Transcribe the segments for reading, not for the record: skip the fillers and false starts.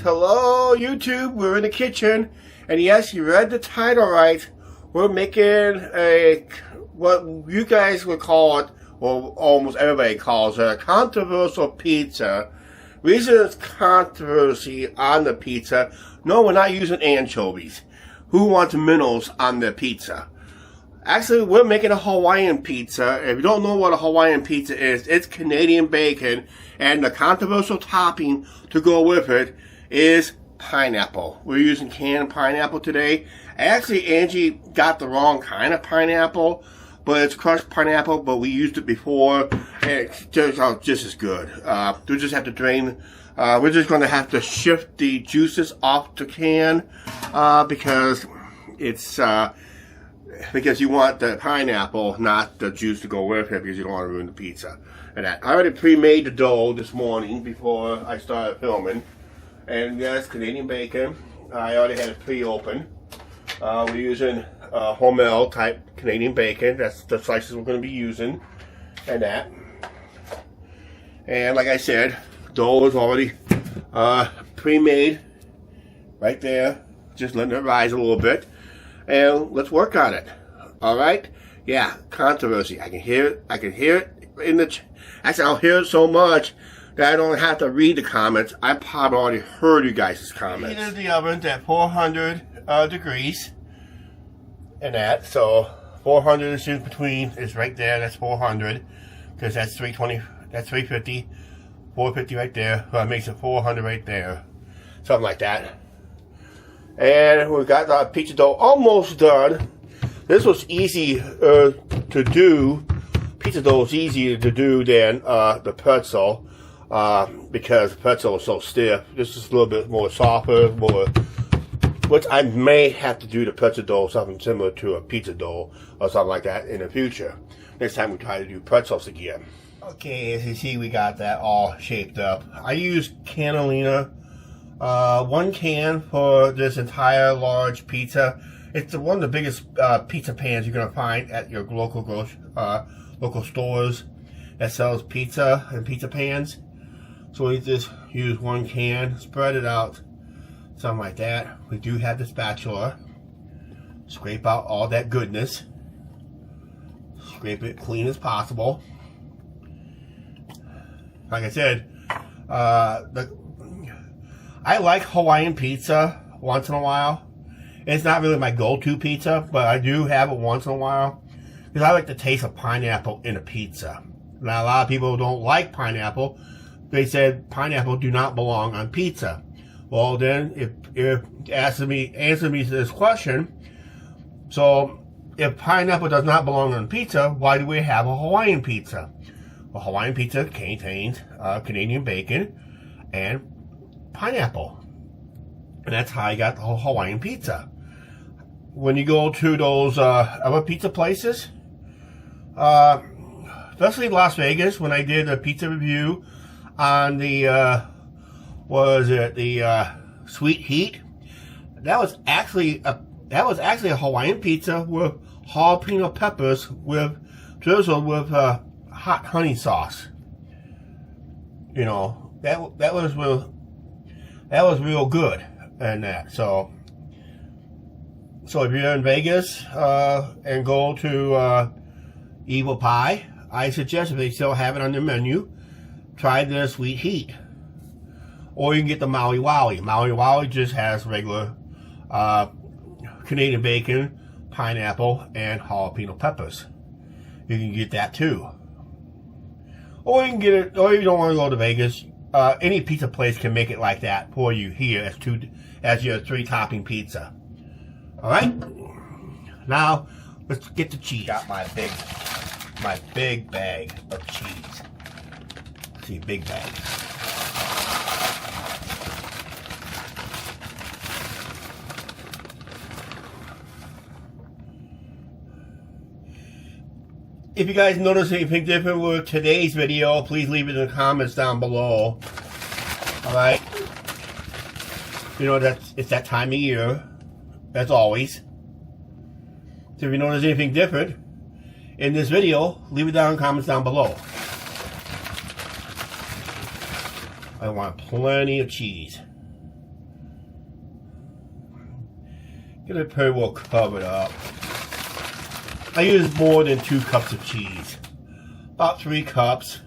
hello YouTube, we're in the kitchen, and yes, you read the title right. We're making what you guys would call it, or almost everybody calls it, a controversial pizza. Reason it's controversy on the pizza, no, we're not using anchovies. Who wants minnows on their pizza? Actually, we're making a Hawaiian pizza. If you don't know what a Hawaiian pizza is, it's Canadian bacon, and the controversial topping to go with it is pineapple. We're using canned pineapple today. Actually, Angie got the wrong kind of pineapple, but it's crushed pineapple, but we used it before, and it turns out just as good. We just have to drain, we're just going to have to shift the juices off the can, because it's, because you want the pineapple, not the juice to go with it, because you don't want to ruin the pizza. And that. I already pre-made the dough this morning before I started filming. And that's Canadian bacon. I already had it pre-opened. We're using Hormel type Canadian bacon. That's the slices we're going to be using. And that. And like I said, dough is already pre-made right there. Just letting it rise a little bit. And let's work on it. Alright? Yeah, controversy. I can hear it. I can hear it in the... Actually, I'll hear it so much that I don't have to read the comments. I probably already heard you guys' comments. Heated the oven at 400 degrees. And that. So, 400 is in between. It's right there. That's 400. Because that's 320. That's 350. 450 right there. So, it makes it 400 right there. Something like that. And we got our pizza dough almost done. This was easy to do. Pizza dough is easier to do than the pretzel, because the pretzel is so stiff. This is a little bit more softer, which I may have to do the pretzel dough something similar to a pizza dough or something like that in the future. Next time we try to do pretzels again. Okay, as you see, we got that all shaped up. I used cannellini. 1 can for this entire large pizza. It's one of the biggest pizza pans you're gonna find at your local stores that sells pizza and pizza pans. So we just use 1 can, spread it out, something like that. We do have the spatula. Scrape out all that goodness. Scrape it clean as possible. Like I said, I like Hawaiian pizza once in a while. It's not really my go-to pizza, but I do have it once in a while. Because I like the taste of pineapple in a pizza. Now, a lot of people don't like pineapple. They said pineapple do not belong on pizza. Well, then, if answer me this question, so if pineapple does not belong on pizza, why do we have a Hawaiian pizza? Well, Hawaiian pizza contains Canadian bacon and pineapple, and that's how I got the whole Hawaiian pizza. When you go to those other pizza places, especially Las Vegas, when I did a pizza review on the the Sweet Heat, that was actually a Hawaiian pizza with jalapeno peppers drizzled with hot honey sauce. You know, that was real good, and that. So if you're in Vegas and go to Evil Pie, I suggest, if they still have it on their menu, try the Sweet Heat. Or you can get the Maui Wowie. Maui Wowie just has regular Canadian bacon, pineapple, and jalapeno peppers. You can get that too. Or you can get it, or if you don't want to go to Vegas, any pizza place can make it like that for you here as your 3-topping pizza. Alright? Now, let's get the cheese. Got my big bag of cheese. See, big bag. If you guys notice anything different with today's video, please leave it in the comments down below. Alright? You know, it's that time of year, as always. So if you notice anything different in this video, leave it down in the comments down below. I want plenty of cheese. Get it pretty well covered up. I use more than 2 cups of cheese. About 3 cups.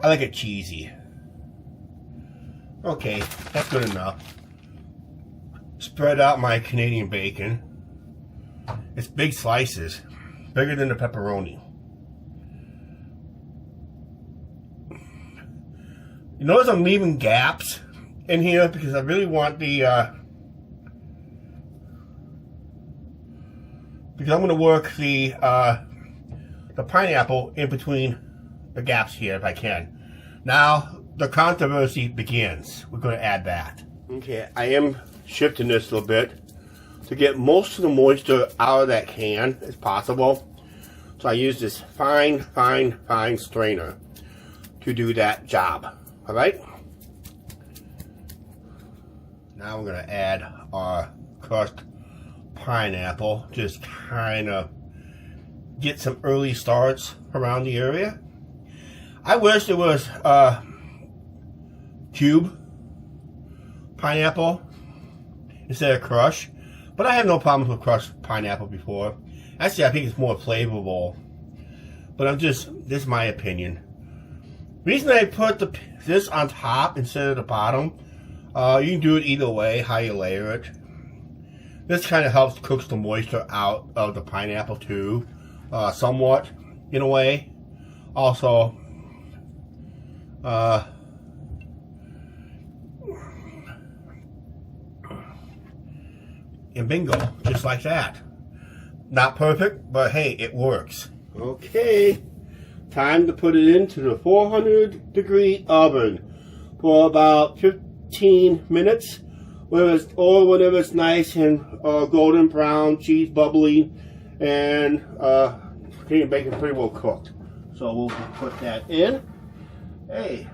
I like it cheesy. Okay, that's good enough. Spread out my Canadian bacon. It's big slices. Bigger than the pepperoni. You notice I'm leaving gaps in here because I really want the because I'm going to work the pineapple in between the gaps here if I can. Now the controversy begins. We're going to add that. Okay, I am shifting this a little bit to get most of the moisture out of that can as possible. So I use this fine strainer to do that job. All right. Now we're going to add our crushed pineapple. Just kind of get some early starts around the area. I wish there was cube pineapple instead of crush, but I have no problems with crushed pineapple before. Actually, I think it's more flavorful, but this is my opinion. Reason I put this on top instead of the bottom, you can do it either way, how you layer it. This kind of helps cook the moisture out of the pineapple too, somewhat, in a way. Also, and bingo, just like that. Not perfect, but hey, it works. Okay, time to put it into the 400-degree oven for about 15 minutes. Whenever it's nice and golden brown, cheese bubbly, and Canadian bacon pretty well cooked. So we'll put that in. Hey,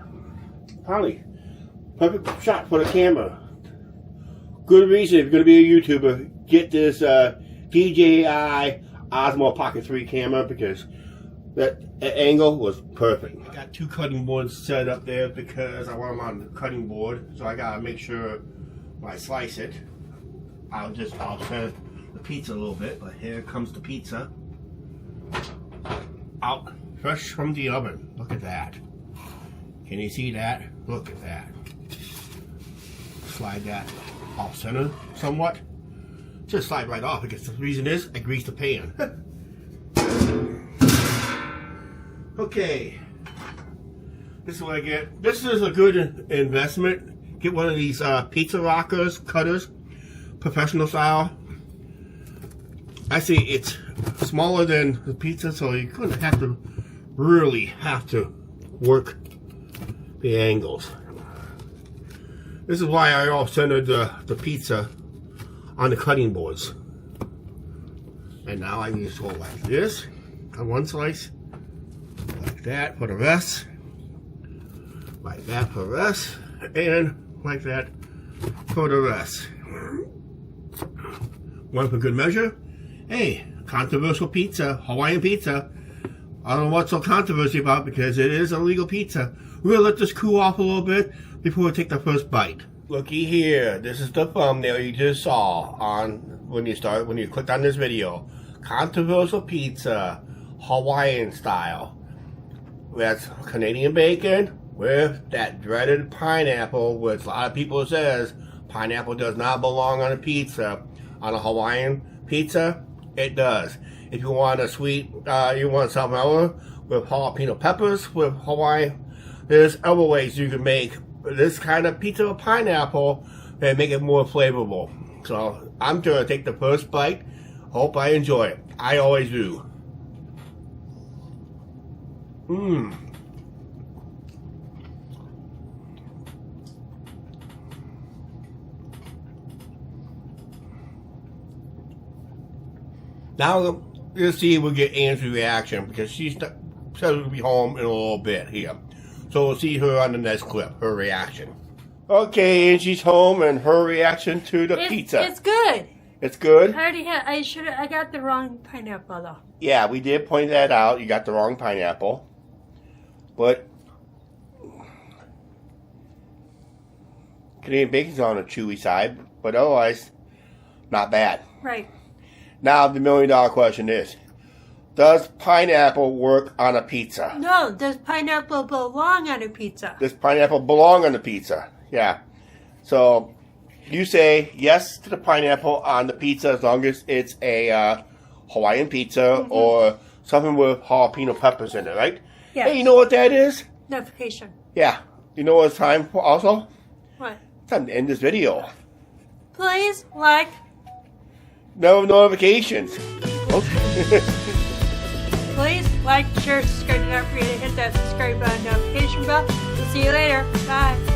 finally, perfect shot for the camera. Good reason if you're going to be a YouTuber, get this DJI Osmo Pocket 3 camera because that angle was perfect. I got 2 cutting boards set up there because I want them on the cutting board, so I gotta make sure when I slice it, I'll set the pizza a little bit. But here comes the pizza out fresh from the oven. Look at that. Can you see that? Look at that. Slide that off center somewhat. Just slide right off because the reason is I greased the pan. Okay. This is what I get. This is a good investment. Get one of these pizza rockers, cutters, professional style. Actually, it's smaller than the pizza, so you couldn't really have to work the angles. This is why I all centered the pizza on the cutting boards. And now I just go like this on one slice, like that for the rest, like that for the rest, and like that for the rest. One for good measure. Hey, controversial pizza, Hawaiian pizza. I don't know what's so controversy about because it is a legal pizza. We're gonna let this cool off a little bit before we take the first bite. Looky here, this is the thumbnail you just saw when you clicked on this video. Controversial pizza, Hawaiian style. That's Canadian bacon with that dreaded pineapple, which a lot of people says pineapple does not belong on a pizza. On a Hawaiian pizza, it does. If you want a sweet, you want something else with jalapeno peppers with Hawaii, there's other ways you can make this kind of pizza with pineapple and make it more flavorful. So I'm going to take the first bite. Hope I enjoy it. I always do. Now you'll see we'll get Angie's reaction because she's said she'll be home in a little bit here. So we'll see her on the next clip, her reaction. Okay, Angie's home and her reaction to the pizza. It's good. It's good? I got the wrong pineapple though. Yeah, we did point that out. You got the wrong pineapple. But Canadian bacon's on the chewy side, but otherwise, not bad. Right. Now, the $1 million question is, does pineapple work on a pizza? No, does pineapple belong on a pizza? Does pineapple belong on the pizza? Yeah. So, you say yes to the pineapple on the pizza as long as it's a Hawaiian pizza or something with jalapeno peppers in it, right? Yes. Hey, you know what that is? Notification. Yeah. You know what it's time for also? What? It's time to end this video. Please like. No notifications. Okay. Please like, share, subscribe. Do not forget to hit that subscribe button, notification bell. See you later. Bye.